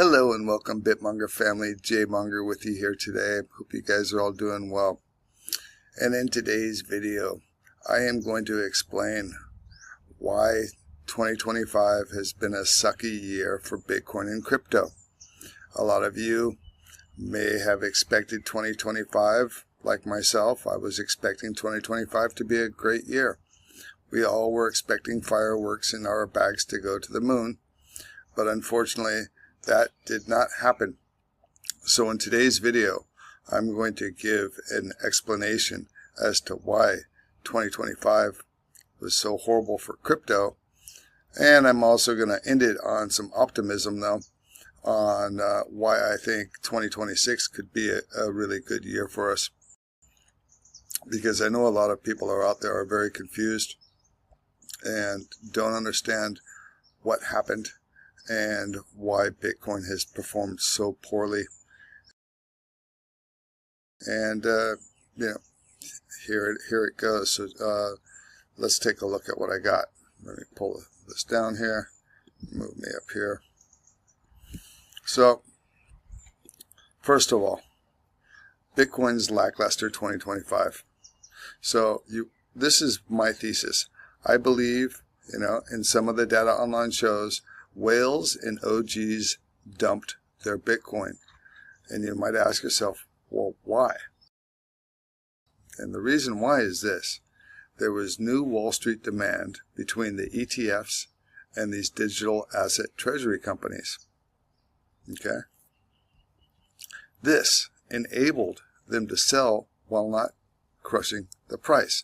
Hello and welcome, BitMonger family. Monger with you here today. Hope you guys are all doing well. And in today's video, I am going to explain why 2025 has been a sucky year for Bitcoin and crypto. A lot of you may have expected 2025, like myself. I was expecting 2025 to be a great year. We all were expecting fireworks in our bags to go to the moon, but unfortunately, that did not happen. So in today's video, I'm going to give an explanation as to why 2025 was so horrible for crypto. And I'm also going to end it on some optimism, though, on why I think 2026 could be a really good year for us. Because I know a lot of people are out there are very confused and don't understand what happened and why Bitcoin has performed so poorly. And here it goes. So let's take a look at what I got. Let me pull this down here, move me up here. So first of all, Bitcoin's lackluster 2025. So this is my thesis. I believe, in some of the data online shows, whales and OGs dumped their Bitcoin. And you might ask yourself, well, why? And the reason why is this. There was new Wall Street demand between the ETFs and these digital asset treasury companies. Okay? This enabled them to sell while not crushing the price.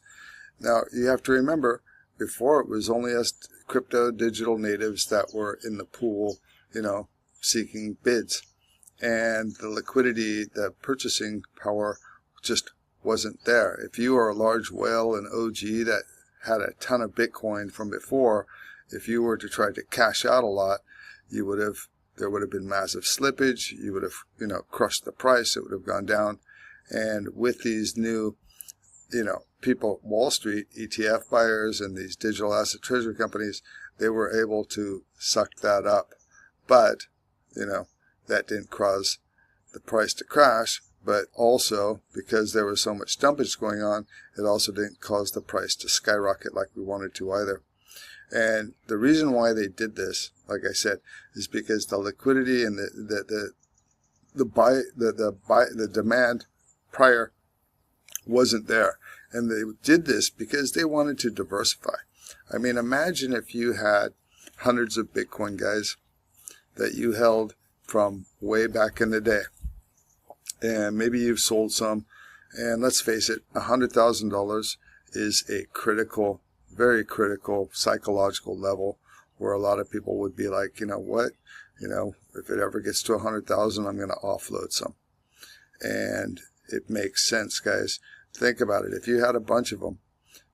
Now, you have to remember, before it was only us crypto digital natives that were in the pool, seeking bids. And the liquidity, the purchasing power just wasn't there. If you are a large whale, an OG that had a ton of Bitcoin from before, if you were to try to cash out a lot, there would have been massive slippage. You would have, crushed the price. It would have gone down. And with these new, people, Wall Street, ETF buyers, and these digital asset treasury companies, they were able to suck that up. But, that didn't cause the price to crash. But also, because there was so much dumpage going on, it also didn't cause the price to skyrocket like we wanted to either. And the reason why they did this, like I said, is because the liquidity and the demand prior wasn't there. And they did this because they wanted to diversify. I mean, imagine if you had hundreds of Bitcoin, guys, that you held from way back in the day. And maybe you've sold some. And let's face it, $100,000 is a critical, very critical psychological level where a lot of people would be like, what? If it ever gets to 100,000, I'm going to offload some. And it makes sense, guys. Think about it. If you had a bunch of them,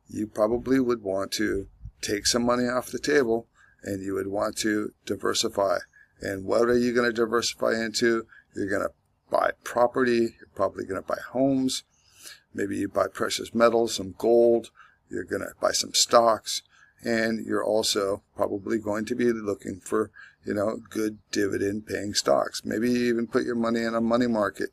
you probably would want to take some money off the table and you would want to diversify. And what are you going to diversify into? You're going to buy property. You're probably going to buy homes. Maybe you buy precious metals, some gold. You're going to buy some stocks. And you're also probably going to be looking for, good dividend paying stocks. Maybe you even put your money in a money market.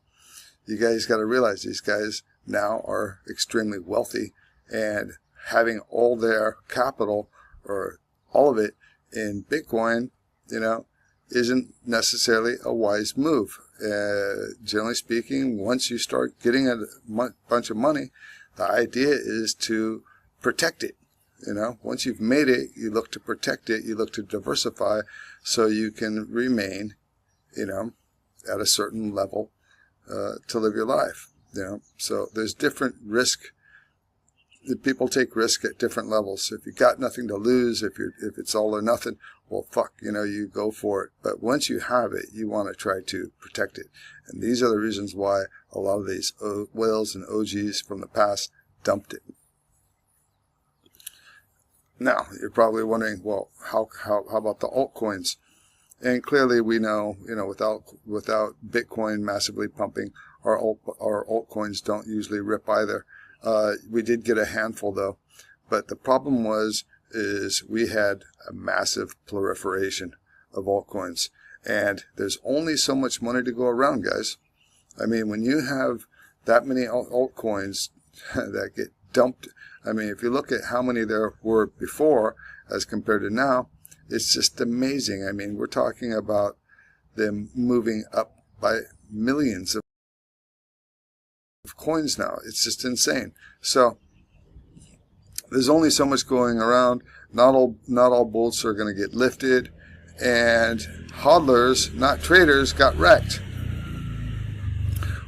You guys got to realize these guys now are extremely wealthy, and having all their capital or all of it in Bitcoin, isn't necessarily a wise move. Generally speaking, once you start getting a bunch of money, the idea is to protect it. Once you've made it, you look to protect it, you look to diversify so you can remain, at a certain level to live your life. So there's different risk. People take risk at different levels. If you got nothing to lose, if it's all or nothing, well, fuck, you go for it. But once you have it, you want to try to protect it. And these are the reasons why a lot of these whales and OGs from the past dumped it. Now, you're probably wondering, well, how about the altcoins? And clearly we know, without Bitcoin massively pumping, our altcoins don't usually rip either. We did get a handful though, but the problem is we had a massive proliferation of altcoins. And there's only so much money to go around, guys. I mean, when you have that many altcoins that get dumped, I mean, if you look at how many there were before as compared to now, it's just amazing. I mean, we're talking about them moving up by millions of coins now. It's just insane. So there's only so much going around. Not all bolts are going to get lifted, and hodlers, not traders, got wrecked.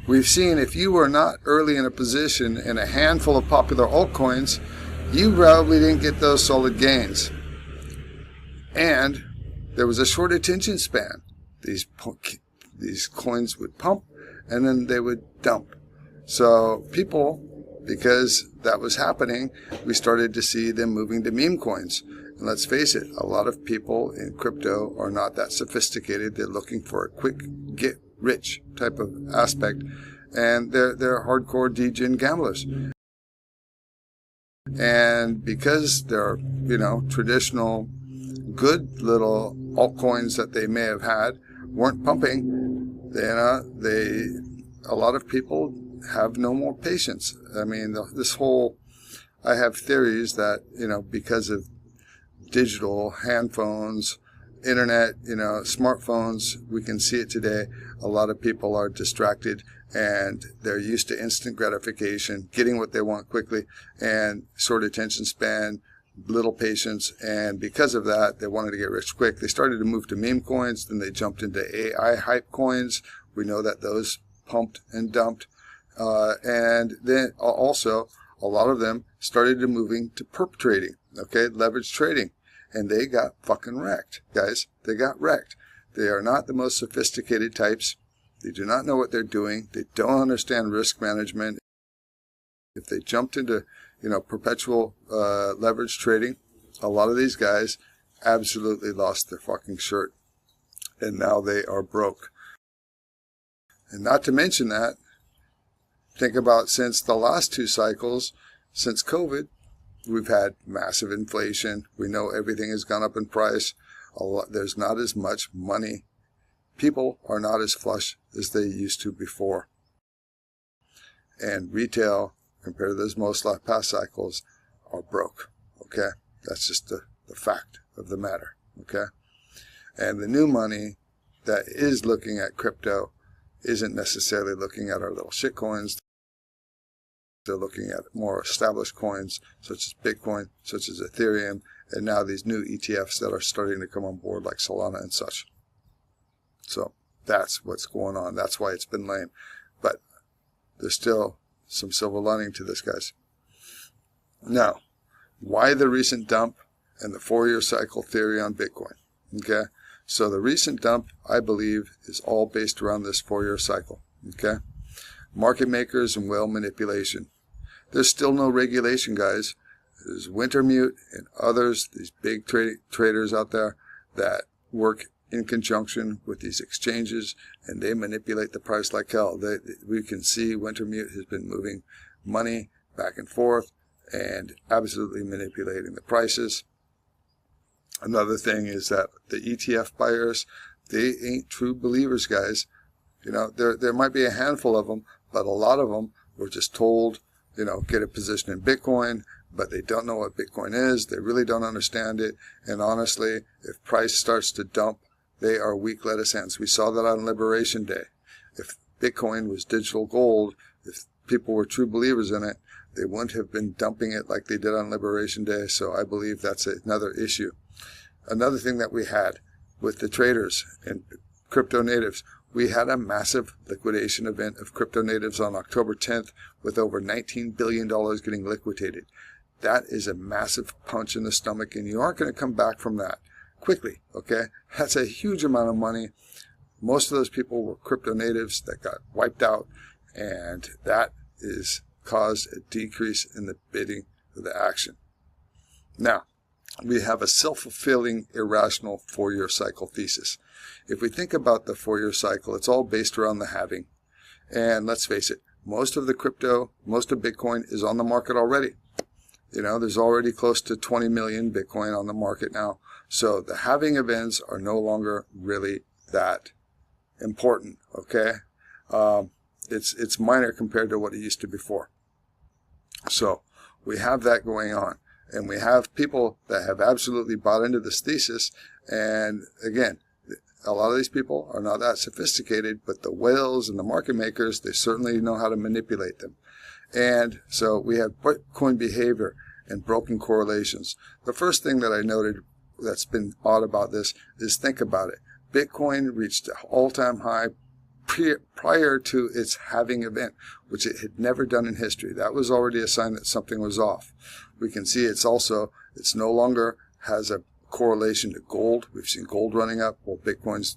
We've seen if you were not early in a position in a handful of popular altcoins, you probably didn't get those solid gains. And there was a short attention span. These coins would pump and then they would dump. So people, because that was happening, we started to see them moving to meme coins. And let's face it, a lot of people in crypto are not that sophisticated. They're looking for a quick get rich type of aspect, and they're hardcore degen gamblers. And because they're, you know, traditional good little altcoins that they may have had weren't pumping, a lot of people have no more patience. I mean, I have theories that, you know, because of digital hand phones, internet, you know, smartphones, we can see it today. A lot of people are distracted and they're used to instant gratification, getting what they want quickly, and short attention span, little patience, and because of that, they wanted to get rich quick. They started to move to meme coins, then they jumped into AI hype coins. We know that those pumped and dumped. And then also, a lot of them started to moving to perp trading, okay, leverage trading. And they got fucking wrecked, guys. They got wrecked. They are not the most sophisticated types. They do not know what they're doing. They don't understand risk management. If they jumped into, you know, perpetual leverage trading, a lot of these guys absolutely lost their fucking shirt. And now they are broke. And not to mention that, think about since the last two cycles, since COVID, we've had massive inflation. We know everything has gone up in price. There's not as much money. People are not as flush as they used to before. And retail, compared to those most past cycles, are broke. Okay? That's just the fact of the matter. Okay? And the new money that is looking at crypto isn't necessarily looking at our little shit coins. They're looking at more established coins, such as Bitcoin, such as Ethereum, and now these new ETFs that are starting to come on board, like Solana and such. So that's what's going on. That's why it's been lame. But there's still some silver lining to this, guys. Now, why the recent dump and the 4-year cycle theory on Bitcoin? Okay? So the recent dump, I believe, is all based around this 4-year cycle. Okay? Market makers and whale manipulation. There's still no regulation, guys. There's Wintermute and others, these big traders out there that work in conjunction with these exchanges, and they manipulate the price like hell. We can see Wintermute has been moving money back and forth and absolutely manipulating the prices. Another thing is that the ETF buyers, they ain't true believers, guys. You know, there might be a handful of them, but a lot of them were just told, you know, get a position in Bitcoin, but they don't know what Bitcoin is. They really don't understand it. And honestly, if price starts to dump, they are weak lettuce hands. We saw that on Liberation Day. If Bitcoin was digital gold, if people were true believers in it, they wouldn't have been dumping it like they did on Liberation Day. So I believe that's another issue. Another thing that we had with the traders and crypto natives, we had a massive liquidation event of crypto natives on October 10th with over $19 billion getting liquidated. That is a massive punch in the stomach, and you aren't going to come back from that quickly, okay? That's a huge amount of money. Most of those people were crypto natives that got wiped out, and that is caused a decrease in the bidding of the action. Now, we have a self-fulfilling, irrational 4-year cycle thesis. If we think about the 4-year cycle, it's all based around the halving. And let's face it, most of Bitcoin is on the market already. You know, there's already close to 20 million Bitcoin on the market now. So the halving events are no longer really that important, okay? It's minor compared to what it used to before. So we have that going on, and we have people that have absolutely bought into this thesis. And again, a lot of these people are not that sophisticated, but the whales and the market makers, they certainly know how to manipulate them. And so we have Bitcoin behavior and broken correlations. The first thing that I noted that's been odd about this is, think about it. Bitcoin reached an all-time high prior to its halving event, which it had never done in history. That was already a sign that something was off. We can see it's no longer has a correlation to gold. We've seen gold running up while Bitcoin's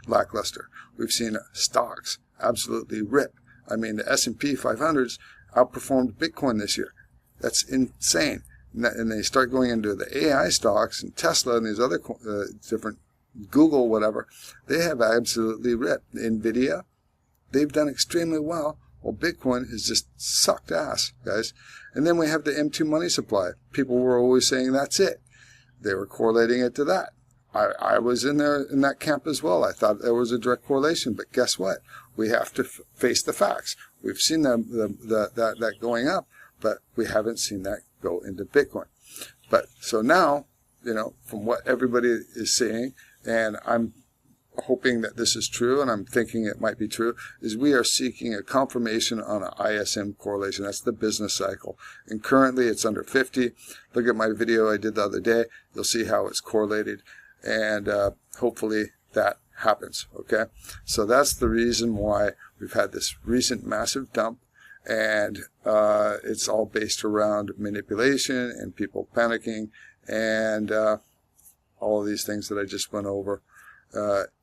lackluster. We've seen stocks absolutely rip. I mean, the S&P 500s outperformed Bitcoin this year. That's insane. And they start going into the AI stocks and Tesla and these other different, Google, whatever. They have absolutely ripped. NVIDIA, they've done extremely well. Well, Bitcoin has just sucked ass, guys. And then we have the M2 money supply. People were always saying that's it. They were correlating it to that. I was in that camp as well. I thought there was a direct correlation, but guess what? We have to face the facts. We've seen that going up, but we haven't seen that go into Bitcoin. But so now, from what everybody is saying, and I'm hoping that this is true, and I'm thinking it might be true, is we are seeking a confirmation on an ISM correlation. That's the business cycle. And currently it's under 50. Look at my video I did the other day. You'll see how it's correlated. And hopefully that happens, okay? So that's the reason why we've had this recent massive dump. And it's all based around manipulation and people panicking and all of these things that I just went over.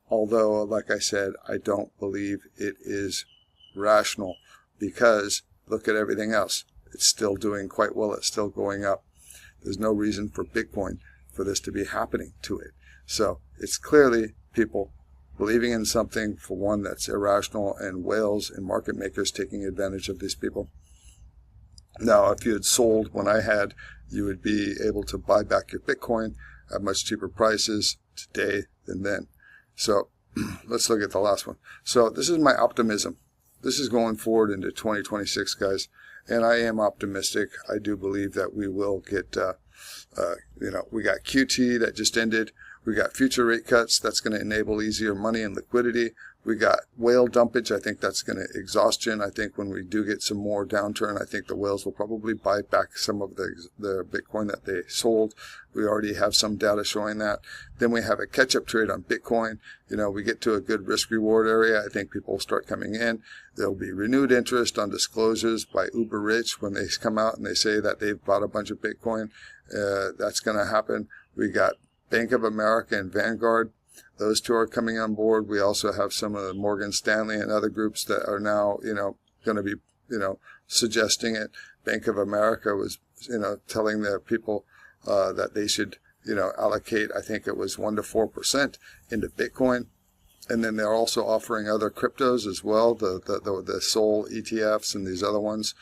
Although, like I said, I don't believe it is rational, because look at everything else. It's still doing quite well. It's still going up. There's no reason for Bitcoin for this to be happening to it. So it's clearly people believing in something, for one, that's irrational, and whales and market makers taking advantage of these people. Now, if you had sold when I had, you would be able to buy back your Bitcoin at much cheaper prices today than then. So let's look at the last one. So this is my optimism. This is going forward into 2026, guys, and I am optimistic. I do believe that we will get, we got QT that just ended. We got future rate cuts. That's going to enable easier money and liquidity. We got whale dumpage. I think that's going to exhaustion. I think when we do get some more downturn, I think the whales will probably buy back some of the Bitcoin that they sold. We already have some data showing that. Then we have a catch-up trade on Bitcoin. We get to a good risk-reward area. I think people will start coming in. There'll be renewed interest on disclosures by Uber Rich when they come out and they say that they've bought a bunch of Bitcoin. That's going to happen. We got Bank of America and Vanguard. Those two are coming on board. We also have some of the Morgan Stanley and other groups that are now, going to be, suggesting it. Bank of America was, telling their people that they should, allocate, I think it was 1 to 4% into Bitcoin. And then they're also offering other cryptos as well, the Sol ETFs and these other ones.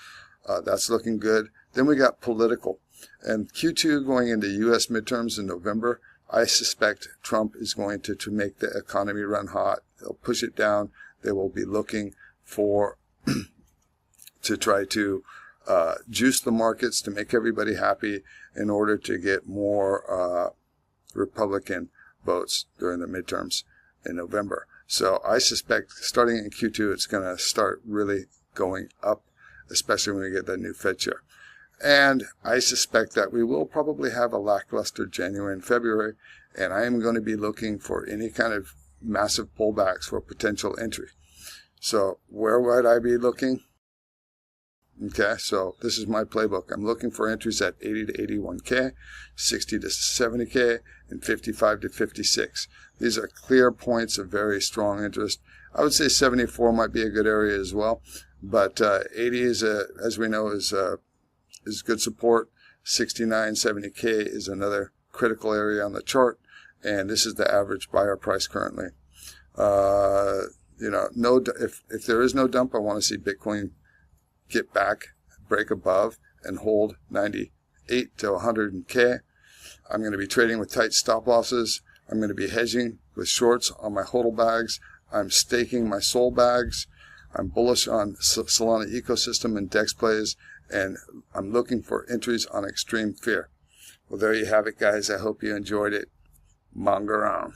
That's looking good. Then we got political. And Q2 going into U.S. midterms in November. I suspect Trump is going to make the economy run hot. They'll push it down. They will be looking for to try to juice the markets to make everybody happy in order to get more Republican votes during the midterms in November. So I suspect starting in Q2, it's going to start really going up, especially when we get that new Fed chair. And I suspect that we will probably have a lackluster January and February, and I am going to be looking for any kind of massive pullbacks for potential entry. So where would I be looking? Okay, so this is my playbook. I'm looking for entries at 80 to 81K, 60 to 70K, and 55 to 56. These are clear points of very strong interest. I would say 74 might be a good area as well, but 80 is, as we know, is good support. 69, 70K is another critical area on the chart, and this is the average buyer price currently. If there is no dump, I want to see Bitcoin get back, break above, and hold 98 to 100K. I'm going to be trading with tight stop losses. I'm going to be hedging with shorts on my hodl bags. I'm staking my sol bags. I'm bullish on Solana ecosystem and DEX plays, and I'm looking for entries on extreme fear. Well, there you have it, guys. I hope you enjoyed it. Monger on.